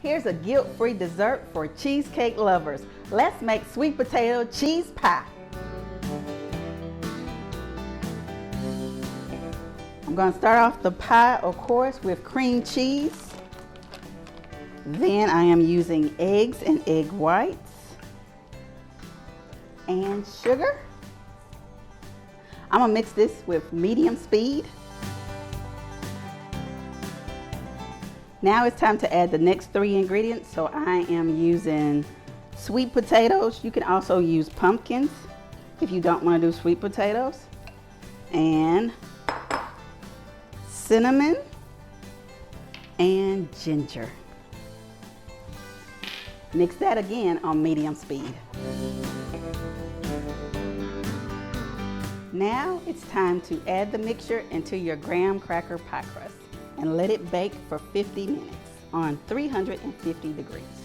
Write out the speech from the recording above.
Here's a guilt-free dessert for cheesecake lovers. Let's make sweet potato cheese pie. I'm going to start off the pie, of course, with cream cheese. Then I am using eggs and egg whites and sugar. I'm going to mix this with medium speed. Now it's time to add the next 3 ingredients. So I am using sweet potatoes. You can also use pumpkins if you don't want to do sweet potatoes. And cinnamon and ginger. Mix that again on medium speed. Now it's time to add the mixture into your graham cracker pie crust and let it bake for 50 minutes on 350 degrees.